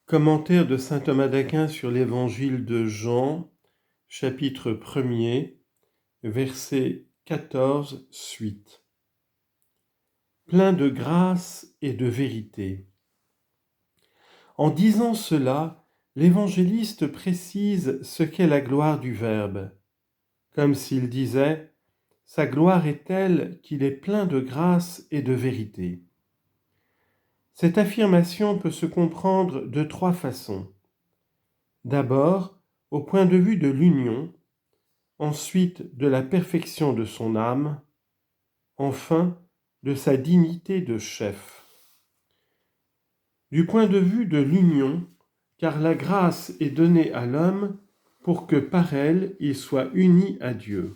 Commentaire de saint Thomas d'Aquin sur l'évangile de Jean, chapitre 1er, verset 14, suite. Plein de grâce et de vérité. En disant cela, l'évangéliste précise ce qu'est la gloire du Verbe, comme s'il disait « Sa gloire est telle qu'il est plein de grâce et de vérité ». Cette affirmation peut se comprendre de trois façons. D'abord, au point de vue de l'union, ensuite de la perfection de son âme, enfin de sa dignité de chef. Du point de vue de l'union, car la grâce est donnée à l'homme pour que par elle il soit uni à Dieu.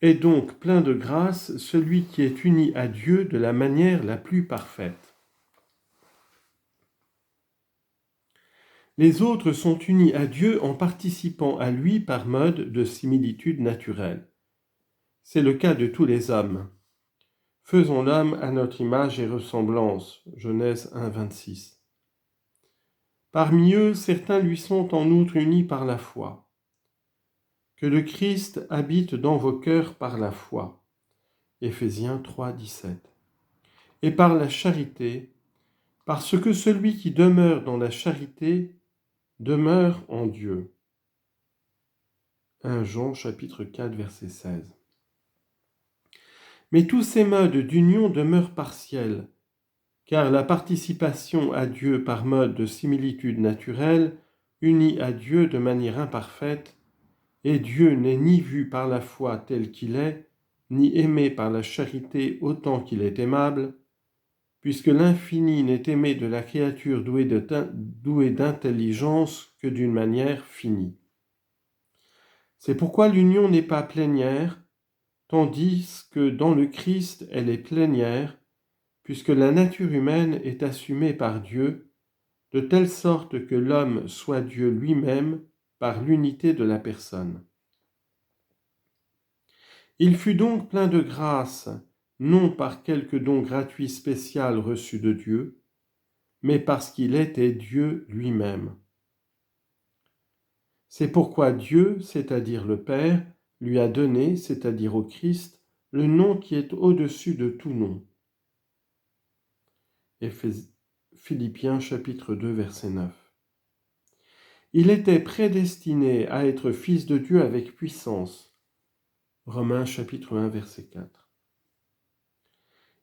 Est donc plein de grâce celui qui est uni à Dieu de la manière la plus parfaite. Les autres sont unis à Dieu en participant à lui par mode de similitude naturelle. C'est le cas de tous les hommes. Faisons l'homme à notre image et ressemblance. Genèse 1, 26. Parmi eux, certains lui sont en outre unis par la foi. Que le Christ habite dans vos cœurs par la foi. Éphésiens 3, 17. Et par la charité, parce que celui qui demeure dans la charité demeure en Dieu. 1 Jean chapitre 4, verset 16. Mais tous ces modes d'union demeurent partiels, car la participation à Dieu par mode de similitude naturelle unit à Dieu de manière imparfaite, et Dieu n'est ni vu par la foi tel qu'il est, ni aimé par la charité autant qu'il est aimable, puisque l'infini n'est aimé de la créature douée d'intelligence que d'une manière finie. C'est pourquoi l'union n'est pas plénière, tandis que dans le Christ elle est plénière, puisque la nature humaine est assumée par Dieu, de telle sorte que l'homme soit Dieu lui-même par l'unité de la personne. Il fut donc plein de grâce, non par quelque don gratuit spécial reçu de Dieu, mais parce qu'il était Dieu lui-même. C'est pourquoi Dieu, c'est-à-dire le Père, lui a donné, c'est-à-dire au Christ, le nom qui est au-dessus de tout nom. Philippiens chapitre 2, verset 9. Il était prédestiné à être fils de Dieu avec puissance. Romains chapitre 1, verset 4.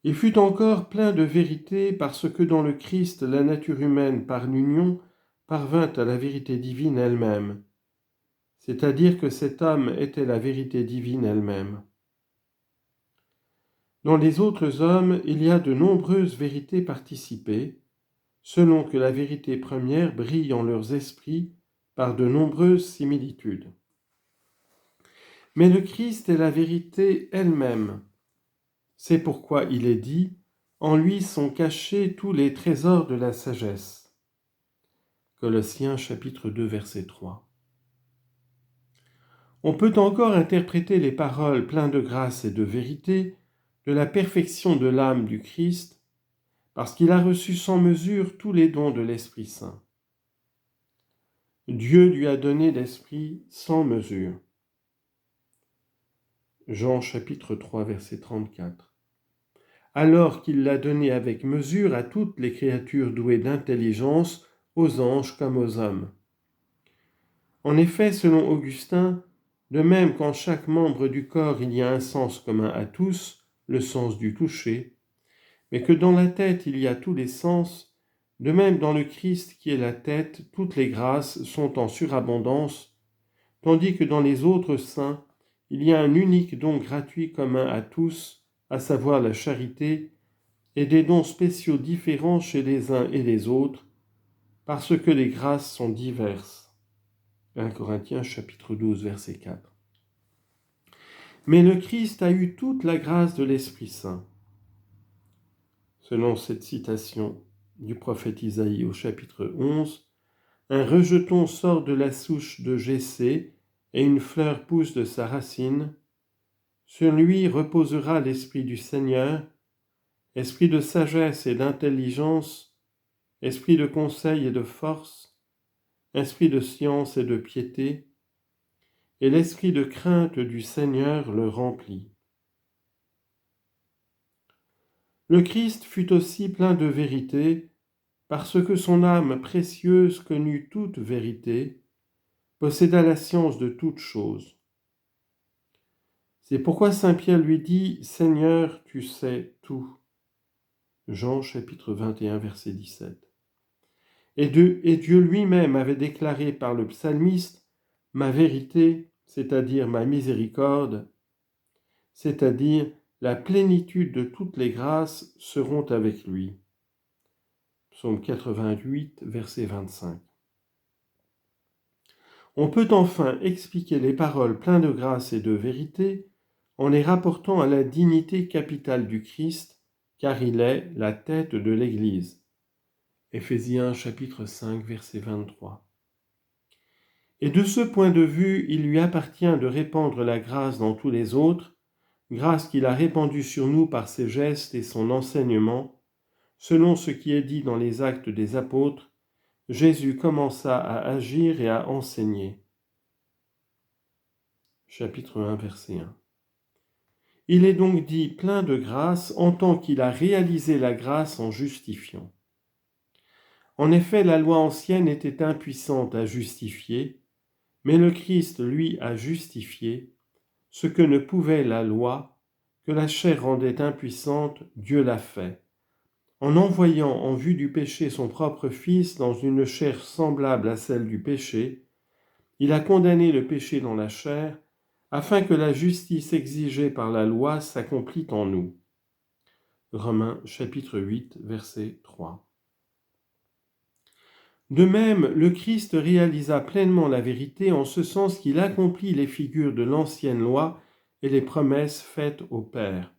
Il fut encore plein de vérité parce que dans le Christ, la nature humaine, par l'union, parvint à la vérité divine elle-même, c'est-à-dire que cet homme était la vérité divine elle-même. Dans les autres hommes, il y a de nombreuses vérités participées, selon que la vérité première brille en leurs esprits par de nombreuses similitudes. Mais le Christ est la vérité elle-même. C'est pourquoi il est dit « En lui sont cachés tous les trésors de la sagesse ». Colossiens chapitre 2, verset 3. On peut encore interpréter les paroles pleines de grâce et de vérité de la perfection de l'âme du Christ, parce qu'il a reçu sans mesure tous les dons de l'Esprit Saint. Dieu lui a donné l'Esprit sans mesure. Jean chapitre 3, verset 34. Alors qu'il l'a donné avec mesure à toutes les créatures douées d'intelligence, aux anges comme aux hommes. En effet, selon Augustin, de même qu'en chaque membre du corps il y a un sens commun à tous, le sens du toucher, mais que dans la tête il y a tous les sens, de même dans le Christ qui est la tête, toutes les grâces sont en surabondance, tandis que dans les autres saints, il y a un unique don gratuit commun à tous, à savoir la charité, et des dons spéciaux différents chez les uns et les autres, parce que les grâces sont diverses. 1 Corinthiens chapitre 12, verset 4. Mais le Christ a eu toute la grâce de l'Esprit Saint. Selon cette citation du prophète Isaïe au chapitre 11, un rejeton sort de la souche de Jessé et une fleur pousse de sa racine. Sur lui reposera l'Esprit du Seigneur, esprit de sagesse et d'intelligence, esprit de conseil et de force, esprit de science et de piété, et l'esprit de crainte du Seigneur le remplit. Le Christ fut aussi plein de vérité, parce que son âme précieuse connut toute vérité, posséda la science de toutes choses. C'est pourquoi saint Pierre lui dit « Seigneur, tu sais tout ». Jean chapitre 21, verset 17. Et Dieu lui-même avait déclaré par le psalmiste « Ma vérité, c'est-à-dire ma miséricorde, c'est-à-dire la plénitude de toutes les grâces seront avec lui. » Psaume 88, verset 25. On peut enfin expliquer les paroles pleines de grâce et de vérité en les rapportant à la dignité capitale du Christ, car il est la tête de l'Église. Éphésiens chapitre 5, verset 23. Et de ce point de vue, il lui appartient de répandre la grâce dans tous les autres, grâce qu'il a répandue sur nous par ses gestes et son enseignement, selon ce qui est dit dans les Actes des Apôtres, Jésus commença à agir et à enseigner. Chapitre 1, verset 1. Il est donc dit plein de grâce en tant qu'il a réalisé la grâce en justifiant. En effet, la loi ancienne était impuissante à justifier, mais le Christ, lui, a justifié ce que ne pouvait la loi, que la chair rendait impuissante, Dieu l'a fait. En envoyant en vue du péché son propre Fils dans une chair semblable à celle du péché, il a condamné le péché dans la chair, afin que la justice exigée par la loi s'accomplît en nous. Romains chapitre 8, verset 3. De même, le Christ réalisa pleinement la vérité en ce sens qu'il accomplit les figures de l'ancienne loi et les promesses faites au Père.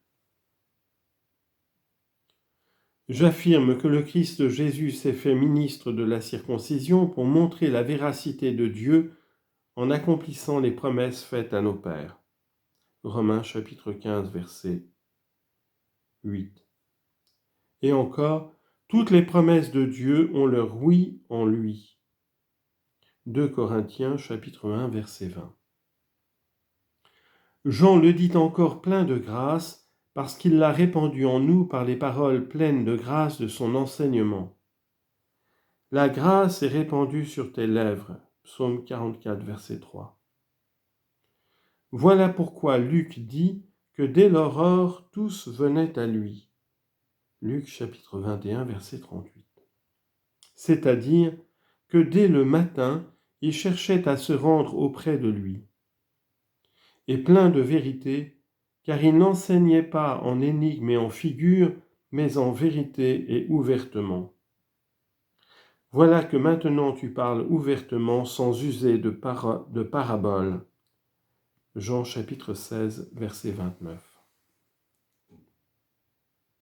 J'affirme que le Christ Jésus s'est fait ministre de la circoncision pour montrer la véracité de Dieu en accomplissant les promesses faites à nos pères. Romains chapitre 15, verset 8. Et encore, toutes les promesses de Dieu ont leur oui en lui. 2 Corinthiens chapitre 1, verset 20. Jean le dit encore plein de grâce, parce qu'il l'a répandu en nous par les paroles pleines de grâce de son enseignement. La grâce est répandue sur tes lèvres. Psaume 44, verset 3. Voilà pourquoi Luc dit que dès l'aurore, tous venaient à lui. Luc chapitre 21, verset 38. C'est-à-dire que dès le matin, ils cherchaient à se rendre auprès de lui. Et plein de vérité, car il n'enseignait pas en énigmes et en figures, mais en vérité et ouvertement. Voilà que maintenant tu parles ouvertement sans user de paraboles. Jean chapitre 16, verset 29.